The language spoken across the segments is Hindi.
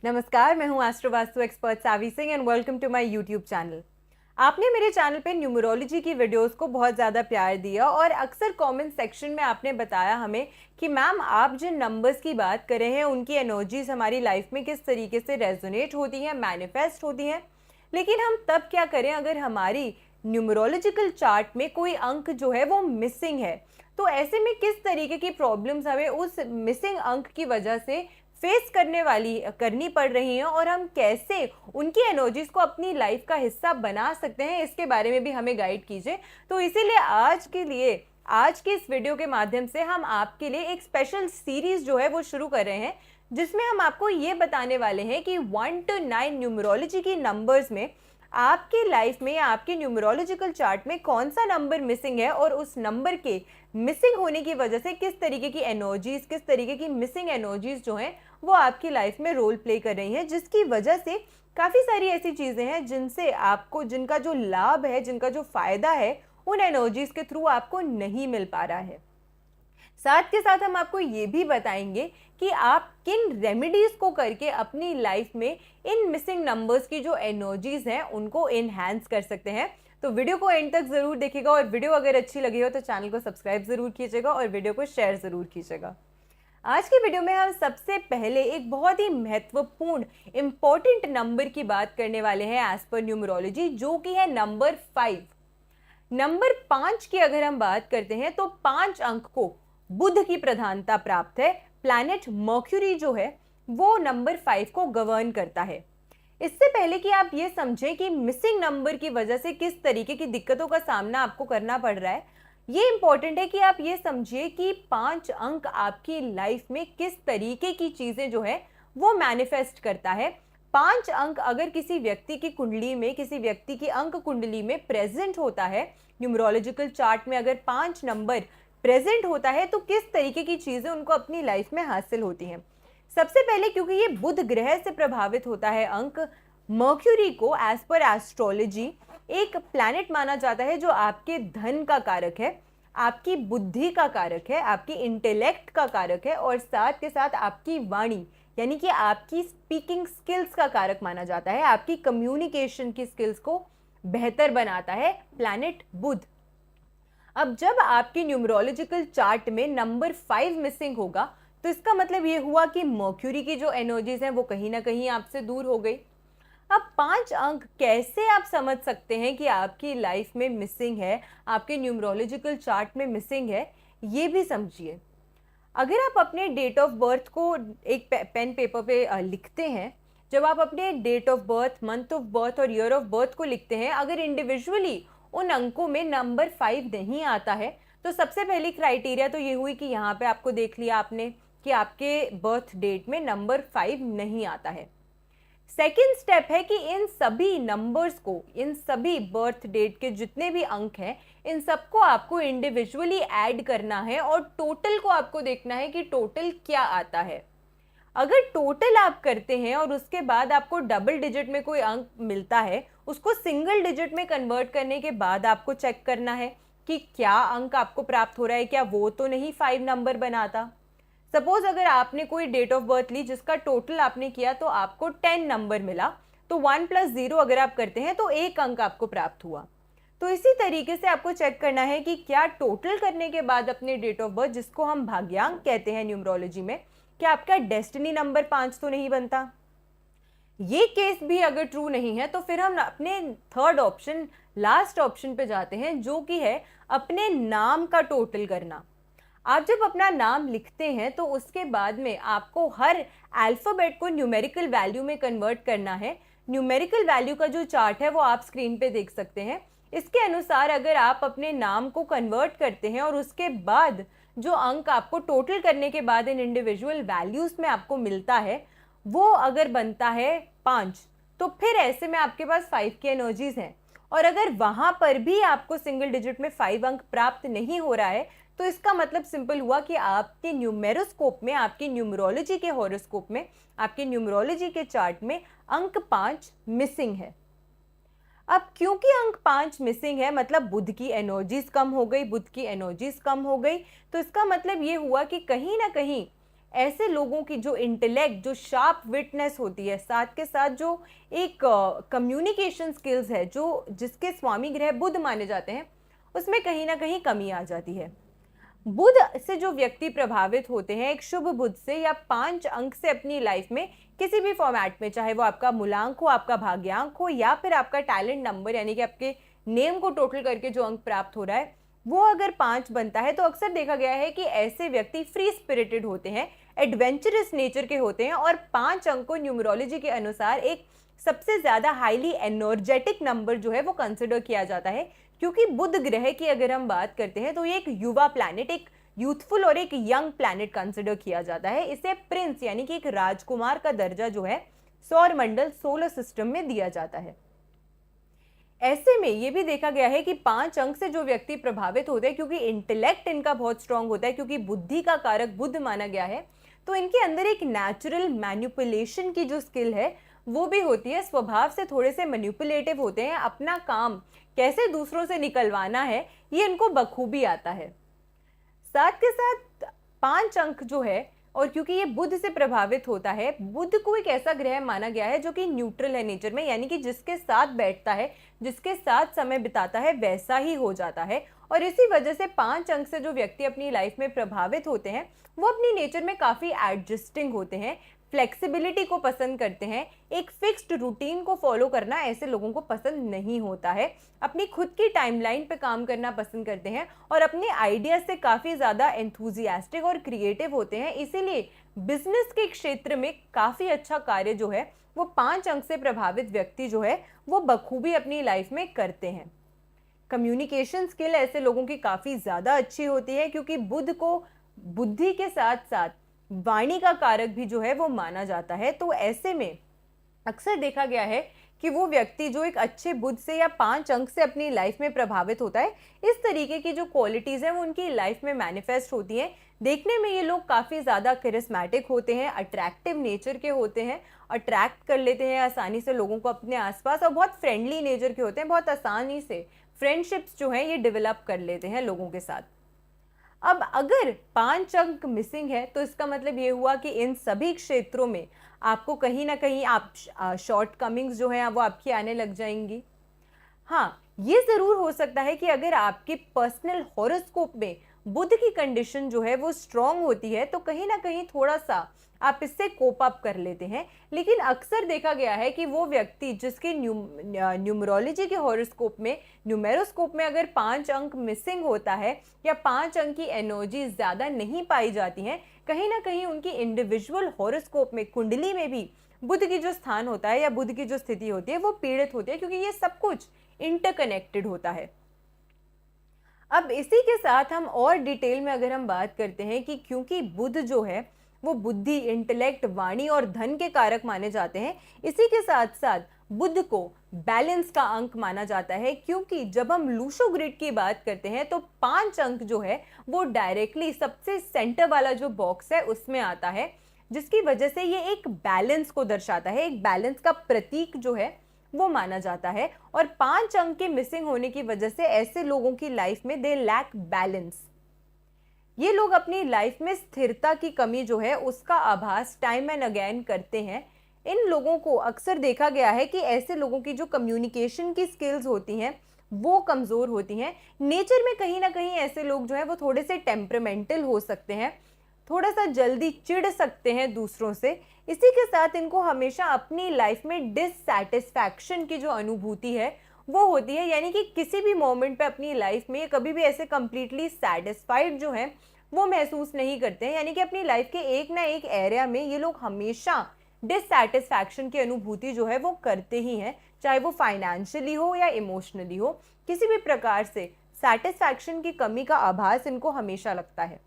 नमस्कार, मैं हूं astro vastu expert Savi Singh and welcome to my YouTube channel. आपने मेरे चैनल पे न्यूमरोलॉजी की वीडियोस को बहुत ज़्यादा प्यार दिया और अक्सर कमेंट सेक्शन में आपने बताया हमें कि मैम आप जिन नंबर्स की बात कर रहे हैं उनकी एनर्जीज हमारी लाइफ में किस तरीके से रेजोनेट होती हैं, मैनिफेस्ट होती हैं। लेकिन हम तब क्या करें अगर हमारी न्यूमरोलॉजिकल चार्ट में कोई अंक जो है वो मिसिंग है। तो ऐसे में किस तरीके की प्रॉब्लम्स हमें उस मिसिंग अंक की वजह से फेस करनी पड़ रही हैं और हम कैसे उनकी एनर्जीज को अपनी लाइफ का हिस्सा बना सकते हैं, इसके बारे में भी हमें गाइड कीजिए। तो इसीलिए आज के इस वीडियो के माध्यम से हम आपके लिए एक स्पेशल सीरीज जो है वो शुरू कर रहे हैं, जिसमें हम आपको ये बताने वाले हैं कि 1 to 9 न्यूमरोलॉजी की नंबर्स में आपकी लाइफ में या आपके न्यूमरोलॉजिकल चार्ट में कौन सा नंबर मिसिंग है और उस नंबर के मिसिंग होने की वजह से किस तरीके की एनर्जीज, किस तरीके की मिसिंग एनर्जीज जो हैं वो आपकी लाइफ में रोल प्ले कर रही हैं, जिसकी वजह से काफ़ी सारी ऐसी चीज़ें हैं जिनसे आपको, जिनका जो लाभ है, जिनका जो फ़ायदा है, उन एनर्जीज के थ्रू आपको नहीं मिल पा रहा है। साथ के साथ हम आपको ये भी बताएंगे कि आप किन रेमेडीज को करके अपनी लाइफ में इन मिसिंग नंबर्स की जो एनर्जीज हैं उनको इनहैंस कर सकते हैं। तो वीडियो को एंड तक जरूर देखिएगा और वीडियो अगर अच्छी लगी हो तो चैनल को सब्सक्राइब जरूर कीजिएगा और वीडियो को शेयर जरूर कीजिएगा। आज की वीडियो में हम सबसे पहले एक बहुत ही महत्वपूर्ण इंपॉर्टेंट नंबर की बात करने वाले हैं एज पर न्यूमरोलॉजी, जो कि है नंबर 5। नंबर 5 की अगर हम बात करते हैं तो 5 अंक को बुध की प्रधानता प्राप्त है। प्लैनेट मर्क्यूरी जो है वो नंबर 5 को गवर्न करता है। इससे पहले कि आप ये समझें कि मिसिंग नंबर की वजह से किस तरीके की दिक्कतों का सामना आपको करना पड़ रहा है, ये इंपॉर्टेंट है कि आप ये समझिए कि 5 अंक आपकी लाइफ में किस तरीके की चीजें जो है वो मैनिफेस्ट करता है। 5 अंक अगर किसी व्यक्ति की कुंडली में, किसी व्यक्ति की अंक कुंडली में प्रेजेंट होता है, न्यूमरोलॉजिकल चार्ट में अगर 5 नंबर प्रेजेंट होता है तो किस तरीके की चीजें उनको अपनी लाइफ में हासिल होती हैं। सबसे पहले क्योंकि ये बुध ग्रह से प्रभावित होता है अंक, मर्क्यूरी को एज पर एस्ट्रोलॉजी एक प्लैनेट माना जाता है जो आपके धन का कारक है, आपकी बुद्धि का कारक है, आपकी इंटेलेक्ट का कारक है और साथ के साथ आपकी वाणी यानी कि आपकी स्पीकिंग स्किल्स का कारक माना जाता है। आपकी कम्युनिकेशन की स्किल्स को बेहतर बनाता है प्लैनेट बुध। अब जब आपकी न्यूमरोलॉजिकल चार्ट में नंबर 5 मिसिंग होगा तो इसका मतलब ये हुआ कि मर्क्यूरी की जो एनर्जीज हैं वो कहीं ना कहीं आपसे दूर हो गई। अब 5 अंक कैसे आप समझ सकते हैं कि आपकी लाइफ में मिसिंग है, आपके न्यूमरोलॉजिकल चार्ट में मिसिंग है, ये भी समझिए। अगर आप अपने डेट ऑफ बर्थ को एक पेन पेपर पे लिखते हैं, जब आप अपने date of birth, month of birth और ईयर ऑफ बर्थ को लिखते हैं, अगर इंडिविजुअली उन अंकों में नंबर 5 नहीं आता है तो सबसे पहली क्राइटेरिया तो ये हुई कि यहाँ पे आपको देख लिया आपने कि आपके बर्थ डेट में नंबर 5 नहीं आता है। सेकेंड स्टेप है कि इन सभी नंबर्स को, इन सभी बर्थ डेट के जितने भी अंक हैं, इन सबको आपको इंडिविजुअली ऐड करना है और टोटल को आपको देखना है कि टोटल क्या आता है। अगर टोटल आप करते हैं और उसके बाद आपको डबल डिजिट में कोई अंक मिलता है, उसको सिंगल डिजिट में कन्वर्ट करने के बाद आपको चेक करना है कि क्या अंक आपको प्राप्त हो रहा है, क्या वो तो नहीं 5 नंबर बनाता। सपोज अगर आपने कोई डेट ऑफ बर्थ ली जिसका टोटल आपने किया तो आपको 10 नंबर मिला, तो 1 + 0 अगर आप करते हैं तो 1 अंक आपको प्राप्त हुआ। तो इसी तरीके से आपको चेक करना है कि क्या टोटल करने के बाद अपने डेट ऑफ बर्थ, जिसको हम भाग्यांक कहते हैं न्यूमरोलॉजी में, क्या आपका डेस्टिनी नंबर 5 तो नहीं बनता। ये केस भी अगर ट्रू नहीं है तो फिर हम अपने थर्ड ऑप्शन, लास्ट ऑप्शन पे जाते हैं, जो कि है अपने नाम का टोटल करना। आप जब अपना नाम लिखते हैं तो उसके बाद में आपको हर अल्फ़ाबेट को न्यूमेरिकल वैल्यू में कन्वर्ट करना है। न्यूमेरिकल वैल्यू का जो चार्ट है वो आप स्क्रीन पे देख सकते हैं। इसके अनुसार अगर आप अपने नाम को कन्वर्ट करते हैं और उसके बाद जो अंक आपको टोटल करने के बाद इन इंडिविजुअल वैल्यूज में आपको मिलता है वो अगर बनता है 5, तो फिर ऐसे में आपके पास 5 की एनर्जीज हैं। और अगर वहां पर भी आपको सिंगल डिजिट में 5 अंक प्राप्त नहीं हो रहा है तो इसका मतलब सिंपल हुआ कि आपके न्यूमेरोस्कोप में, आपकी न्यूमरोलॉजी के हॉरोस्कोप में, आपके न्यूमरोलॉजी के चार्ट में अंक 5 मिसिंग है। अब क्योंकि अंक 5 मिसिंग है, मतलब बुध की एनर्जीज कम हो गई, बुध की एनर्जीज कम हो गई, तो इसका मतलब ये हुआ कि कहीं ना कहीं ऐसे लोगों की जो इंटेलेक्ट, जो शार्प विटनेस होती है, साथ के साथ जो एक कम्युनिकेशन स्किल्स है, जो जिसके स्वामी ग्रह बुध माने जाते हैं, उसमें कहीं ना कहीं कमी आ जाती है। बुध से जो व्यक्ति प्रभावित होते हैं, एक शुभ बुध से या 5 अंक से अपनी लाइफ में किसी भी फॉर्मेट में, चाहे वो आपका मूलांक हो, आपका भाग्यांक हो, या फिर आपका टैलेंट नंबर यानी कि आपके नेम को टोटल करके जो अंक प्राप्त हो रहा है, वो अगर 5 बनता है, तो अक्सर देखा गया है कि ऐसे व्यक्ति फ्री स्पिरिटेड होते हैं, एडवेंचरस नेचर के होते हैं, और 5 अंक को न्यूमरोलॉजी के अनुसार एक सबसे ज्यादा हाईली एनर्जेटिक नंबर जो है वो कंसिडर किया जाता है। क्योंकि बुध ग्रह की अगर हम बात करते हैं तो ये एक युवा प्लैनेट, एक यूथफुल और एक यंग प्लैनेट कंसिडर किया जाता है। इसे प्रिंस यानी कि एक राजकुमार का दर्जा जो है सौर मंडल, सोलर सिस्टम में दिया जाता है। ऐसे में ये भी देखा गया है कि 5 अंक से जो व्यक्ति प्रभावित होते हैं, क्योंकि इंटेलेक्ट इनका बहुत स्ट्रांग होता है, क्योंकि बुद्धि का कारक बुध माना गया है, तो इनके अंदर एक नेचुरल मैनिपुलेशन की जो स्किल है वो भी होती है। स्वभाव से थोड़े से मैनिपुलेटिव होते हैं, अपना काम कैसे दूसरों से निकलवाना है ये इनको बखूबी आता है। साथ के साथ 5 अंक जो है, और क्योंकि ये बुध से प्रभावित होता है, बुध को एक ऐसा ग्रह माना गया है जो कि न्यूट्रल है नेचर में, यानी कि जिसके साथ बैठता है, जिसके साथ समय बिताता है, वैसा ही हो जाता है। और इसी वजह से 5 अंक से जो व्यक्ति अपनी लाइफ में प्रभावित होते हैं, वो अपनी नेचर में काफी एडजस्टिंग होते हैं, फ्लेक्सिबिलिटी को पसंद करते हैं, एक फिक्स्ड रूटीन को फॉलो करना ऐसे लोगों को पसंद नहीं होता है, अपनी खुद की टाइमलाइन पे काम करना पसंद करते हैं, और अपने आइडियाज से काफ़ी ज़्यादा एंथुजियास्टिक और क्रिएटिव होते हैं। इसीलिए बिजनेस के क्षेत्र में काफ़ी अच्छा कार्य जो है वो 5 अंक से प्रभावित व्यक्ति जो है वो बखूबी अपनी लाइफ में करते हैं। कम्युनिकेशन स्किल ऐसे लोगों की काफ़ी ज़्यादा अच्छी होती है, क्योंकि बुध को बुद्धि के साथ साथ वाणी का कारक भी जो है वो माना जाता है। तो ऐसे में अक्सर देखा गया है कि वो व्यक्ति जो एक अच्छे बुध से या 5 अंक से अपनी लाइफ में प्रभावित होता है, इस तरीके की जो क्वालिटीज़ हैं वो उनकी लाइफ में मैनिफेस्ट होती हैं। देखने में ये लोग काफ़ी ज़्यादा करिस्मेटिक होते हैं, अट्रैक्टिव नेचर के होते हैं, अट्रैक्ट कर लेते हैं आसानी से लोगों को अपने आसपास, और बहुत फ्रेंडली नेचर के होते हैं, बहुत आसानी से फ्रेंडशिप्स जो हैं ये डेवलप कर लेते हैं लोगों के साथ। अब अगर 5 अंक मिसिंग है तो इसका मतलब ये हुआ कि इन सभी क्षेत्रों में आपको कहीं ना कहीं आप शॉर्ट कमिंग्स जो हैं वो आपकी आने लग जाएंगी। हाँ, ये ज़रूर हो सकता है कि अगर आपके पर्सनल हॉरोस्कोप में बुध की कंडीशन जो है वो स्ट्रांग होती है, तो कहीं ना कहीं थोड़ा सा आप इससे कोप अप कर लेते हैं। लेकिन अक्सर देखा गया है कि वो व्यक्ति जिसके न्यूमरोलॉजी के हॉरोस्कोप में, न्यूमेरोस्कोप में अगर 5 अंक मिसिंग होता है या 5 अंक की एनर्जी ज़्यादा नहीं पाई जाती हैं, कहीं ना कहीं उनकी इंडिविजुअल हॉरोस्कोप में, कुंडली में भी बुध की जो स्थान होता है या बुध की जो स्थिति होती है वो पीड़ित होती है, क्योंकि ये सब कुछ इंटरकनेक्टेड होता है। अब इसी के साथ हम और डिटेल में अगर हम बात करते हैं कि क्योंकि बुध जो है वो बुद्धि, इंटेलेक्ट, वाणी और धन के कारक माने जाते हैं, इसी के साथ साथ बुध को बैलेंस का अंक माना जाता है, क्योंकि जब हम लूशो ग्रिड की बात करते हैं तो 5 अंक जो है वो डायरेक्टली सबसे सेंटर वाला जो बॉक्स है उसमें आता है, जिसकी वजह से ये एक बैलेंस को दर्शाता है, एक बैलेंस का प्रतीक जो है वो माना जाता है। और 5 अंक के मिसिंग होने की वजह से ऐसे लोगों की लाइफ में दे लैक बैलेंस। ये लोग अपनी लाइफ में स्थिरता की कमी जो है उसका आभास टाइम एंड अगेन करते हैं। इन लोगों को अक्सर देखा गया है कि ऐसे लोगों की जो कम्युनिकेशन की स्किल्स होती हैं वो कमज़ोर होती हैं। नेचर में कहीं ना कहीं ऐसे लोग जो है वो थोड़े से टेम्परामेंटल हो सकते हैं, थोड़ा सा जल्दी चिढ़ सकते हैं दूसरों से। इसी के साथ इनको हमेशा अपनी लाइफ में डिससैटिस्फैक्शन की जो अनुभूति है वो होती है, यानी कि किसी भी मोमेंट पे अपनी लाइफ में कभी भी ऐसे कंप्लीटली सेटिस्फाइड जो है वो महसूस नहीं करते हैं। यानी कि अपनी लाइफ के एक ना एक एरिया में ये लोग हमेशा डिससैटिस्फैक्शन की अनुभूति जो है वो करते ही हैं, चाहे वो फाइनेंशियली हो या इमोशनली हो, किसी भी प्रकार से सेटिस्फैक्शन की कमी का आभास इनको हमेशा लगता है।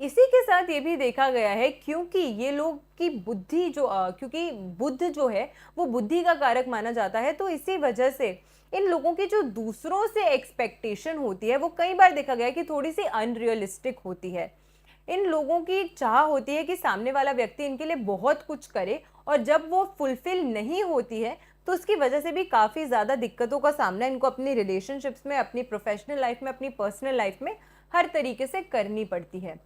इसी के साथ ये भी देखा गया है क्योंकि ये लोग की बुद्धि जो क्योंकि बुध जो है वो बुद्धि का कारक माना जाता है, तो इसी वजह से इन लोगों की जो दूसरों से एक्सपेक्टेशन होती है वो कई बार देखा गया है कि थोड़ी सी अनरियलिस्टिक होती है। इन लोगों की एक चाह होती है कि सामने वाला व्यक्ति इनके लिए बहुत कुछ करे, और जब वो फुलफिल नहीं होती है तो उसकी वजह से भी काफ़ी ज़्यादा दिक्कतों का सामना इनको अपनी रिलेशनशिप्स में, अपनी प्रोफेशनल लाइफ में, अपनी पर्सनल लाइफ में हर तरीके से करनी पड़ती है।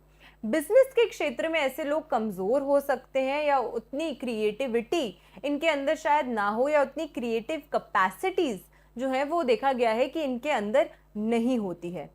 बिजनेस के क्षेत्र में ऐसे लोग कमज़ोर हो सकते हैं, या उतनी क्रिएटिविटी इनके अंदर शायद ना हो, या उतनी क्रिएटिव कैपेसिटीज़ जो है वो देखा गया है कि इनके अंदर नहीं होती है।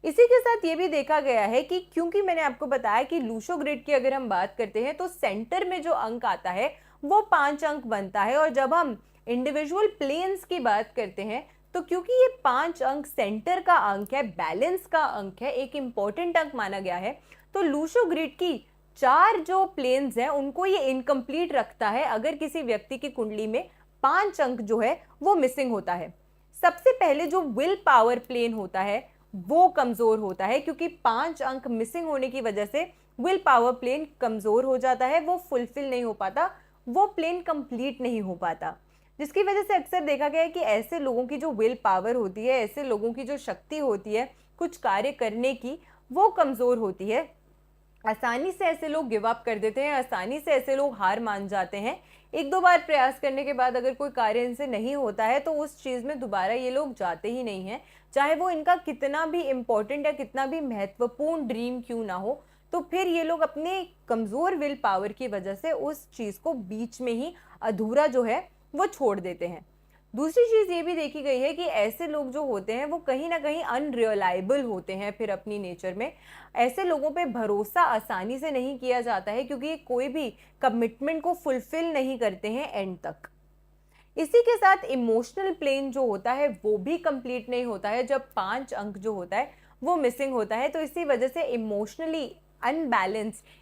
इसी के साथ ये भी देखा गया है कि क्योंकि मैंने आपको बताया कि लूशो ग्रिड की अगर हम बात करते हैं तो सेंटर में जो अंक आता है वो 5 अंक बनता है, और जब हम इंडिविजुअल प्लेन्स की बात करते हैं तो क्योंकि ये 5 अंक सेंटर का अंक है, बैलेंस का अंक है, एक इंपॉर्टेंट अंक माना गया है, तो लूशो ग्रिड की 4 जो प्लेन्स हैं उनको ये इनकम्प्लीट रखता है अगर किसी व्यक्ति की कुंडली में 5 अंक जो है वो मिसिंग होता है। सबसे पहले जो विल पावर प्लेन होता है वो कमजोर होता है, क्योंकि 5 अंक मिसिंग होने की वजह से विल पावर प्लेन कमजोर हो जाता है, वो फुलफिल नहीं हो पाता, वो प्लेन कंप्लीट नहीं हो पाता, जिसकी वजह से अक्सर देखा गया है कि ऐसे लोगों की जो विल पावर होती है, ऐसे लोगों की जो शक्ति होती है कुछ कार्य करने की, वो कमजोर होती है। आसानी से ऐसे लोग गिव अप कर देते हैं, आसानी से ऐसे लोग हार मान जाते हैं। एक दो बार प्रयास करने के बाद अगर कोई कार्य इनसे नहीं होता है तो उस चीज़ में दोबारा ये लोग जाते ही नहीं हैं, चाहे वो इनका कितना भी इम्पोर्टेंट या कितना भी महत्वपूर्ण ड्रीम क्यों ना हो। तो फिर ये लोग अपने कमज़ोर विल पावर की वजह से उस चीज़ को बीच में ही अधूरा जो है वो छोड़ देते हैं। दूसरी चीज़ ये भी देखी गई है कि ऐसे लोग जो होते हैं वो कहीं ना कहीं अनरिलायबल होते हैं, फिर अपनी नेचर में ऐसे लोगों पे भरोसा आसानी से नहीं किया जाता है, क्योंकि कोई भी कमिटमेंट को फुलफिल नहीं करते हैं एंड तक। इसी के साथ इमोशनल प्लेन जो होता है वो भी कंप्लीट नहीं होता है जब 5 अंक जो होता है वो मिसिंग होता है। तो इसी वजह से इमोशनली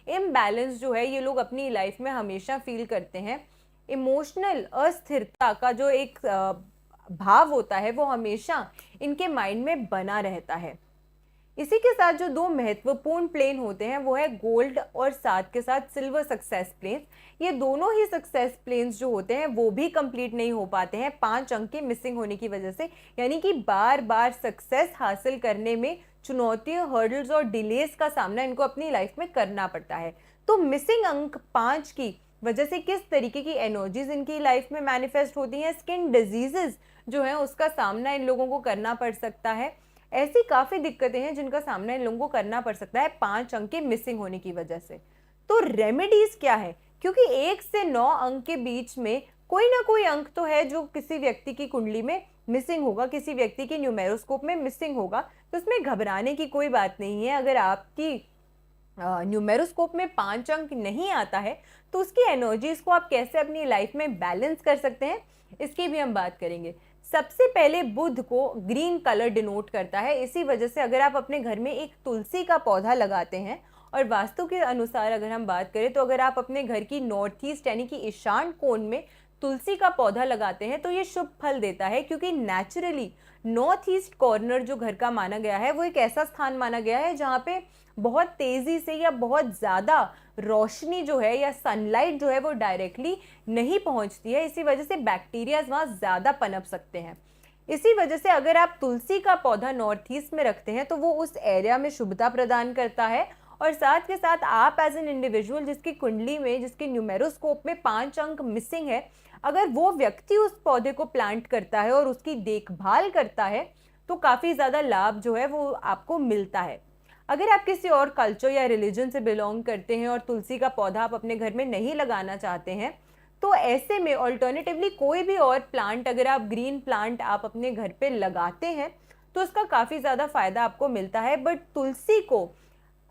इम्बैलेंस जो है ये लोग अपनी लाइफ में हमेशा फील करते हैं। इमोशनल अस्थिरता का जो एक भाव होता है वो हमेशा इनके माइंड में बना रहता है। इसी के साथ जो 2 महत्वपूर्ण प्लेन होते हैं वो है गोल्ड और साथ के साथ सिल्वर सक्सेस प्लेन्स। ये दोनों ही सक्सेस प्लेन्स जो होते हैं वो भी कंप्लीट नहीं हो पाते हैं 5 अंक के मिसिंग होने की वजह से, यानी कि बार बार सक्सेस हासिल करने में चुनौतियों, हर्डल्स और डिलेस का सामना इनको अपनी लाइफ में करना पड़ता है। तो मिसिंग अंक 5 की वजह से किस तरीके की एनर्जीज इनकी लाइफ में मैनिफेस्ट होती हैं, स्किन डिजीजेस जो है उसका सामना इन लोगों को करना पड़ सकता है। ऐसी काफ़ी दिक्कतें हैं जिनका सामना इन लोगों को करना पड़ सकता है 5 अंक के मिसिंग होने की वजह से। तो रेमेडीज क्या है, क्योंकि 1 से 9 अंक के बीच में कोई ना कोई अंक तो है जो किसी व्यक्ति की कुंडली में मिसिंग होगा, किसी व्यक्ति की न्यूमेरोस्कोप में मिसिंग होगा। तो उसमें घबराने की कोई बात नहीं है। अगर आपकी न्यूमेरोस्कोप में 5 अंक नहीं आता है तो उसकी एनर्जीज को आप कैसे अपनी लाइफ में बैलेंस कर सकते हैं, इसकी भी हम बात करेंगे। सबसे पहले बुध को ग्रीन कलर डिनोट करता है, इसी वजह से अगर आप अपने घर में एक तुलसी का पौधा लगाते हैं, और वास्तु के अनुसार अगर हम बात करें तो अगर आप अपने घर की नॉर्थ ईस्ट यानी कि ईशान कोण में तुलसी का पौधा लगाते हैं तो ये शुभ फल देता है, क्योंकि नेचुरली नॉर्थ ईस्ट कॉर्नर जो घर का माना गया है वो एक ऐसा स्थान माना गया है जहाँ पे बहुत तेज़ी से या बहुत ज़्यादा रोशनी जो है या सनलाइट जो है वो डायरेक्टली नहीं पहुंचती है। इसी वजह से बैक्टीरियाज वहाँ ज़्यादा पनप सकते हैं। इसी वजह से अगर आप तुलसी का पौधा नॉर्थ ईस्ट में रखते हैं तो वो उस एरिया में शुभता प्रदान करता है। और साथ के साथ आप एज एन इंडिविजुअल जिसकी कुंडली में, जिसके न्यूमेरोस्कोप में 5 अंक मिसिंग है, अगर वो व्यक्ति उस पौधे को प्लांट करता है और उसकी देखभाल करता है तो काफ़ी ज़्यादा लाभ जो है वो आपको मिलता है। अगर आप किसी और कल्चर या रिलीजन से बिलोंग करते हैं और तुलसी का पौधा आप अपने घर में नहीं लगाना चाहते हैं, तो ऐसे में ऑल्टरनेटिवली कोई भी और प्लांट, अगर आप ग्रीन प्लांट आप अपने घर पे लगाते हैं तो उसका काफ़ी ज़्यादा फायदा आपको मिलता है। बट तुलसी को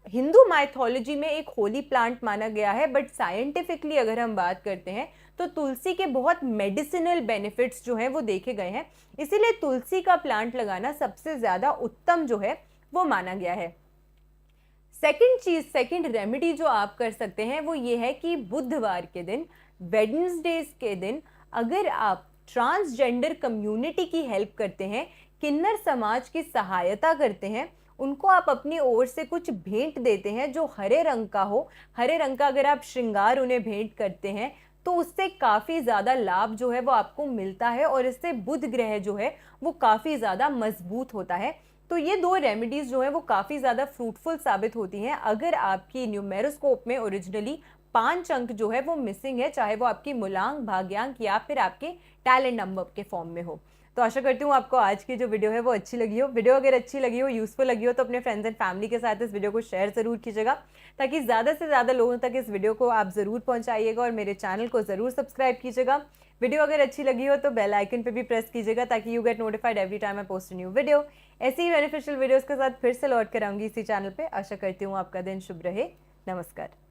हिंदू माइथोलॉजी में एक होली प्लांट माना गया है, बट साइंटिफिकली अगर हम बात करते हैं तो तुलसी के बहुत मेडिसिनल बेनिफिट्स जो हैं वो देखे गए हैं, इसीलिए तुलसी का प्लांट लगाना सबसे ज़्यादा उत्तम जो है वो माना गया है। सेकंड रेमेडी जो आप कर सकते हैं वो ये है कि बुधवार के दिन, वेडनेसडेज के दिन, अगर आप ट्रांसजेंडर कम्युनिटी की हेल्प करते हैं, किन्नर समाज की सहायता करते हैं, उनको आप अपनी ओर से कुछ भेंट देते हैं जो हरे रंग का हो, हरे रंग का अगर आप श्रृंगार उन्हें भेंट करते हैं तो उससे काफ़ी ज़्यादा लाभ जो है वो आपको मिलता है, और इससे बुध ग्रह जो है वो काफ़ी ज़्यादा मजबूत होता है। तो ये 2 रेमेडीज़ जो है वो काफ़ी ज़्यादा फ्रूटफुल साबित होती हैं अगर आपकी न्यूमेरोस्कोप में ओरिजिनली 5 अंक जो है वो मिसिंग है, चाहे वो आपकी मूलांक, भाग्यांक या फिर आपके टैलेंट नंबर के फॉर्म में हो। तो आशा करती हूँ आपको आज की जो वीडियो है वो अच्छी लगी हो। वीडियो अगर अच्छी लगी हो, यूज़फुल लगी हो, तो अपने फ्रेंड्स एंड फैमिली के साथ इस वीडियो को शेयर ज़रूर कीजिएगा, ताकि ज़्यादा से ज़्यादा लोगों तक इस वीडियो को आप ज़रूर पहुँचाइएगा। और मेरे चैनल को ज़रूर सब्सक्राइब कीजिएगा। वीडियो अगर अच्छी लगी हो तो बेल आइकन पे भी प्रेस कीजिएगा, ताकि you get notified every time I post new video. ऐसी ही बेनिफिशियल वीडियोज़ के साथ फिर से लौट कर आऊँगी इसी चैनल पर। आशा करती हूँ आपका दिन शुभ रहे। नमस्कार।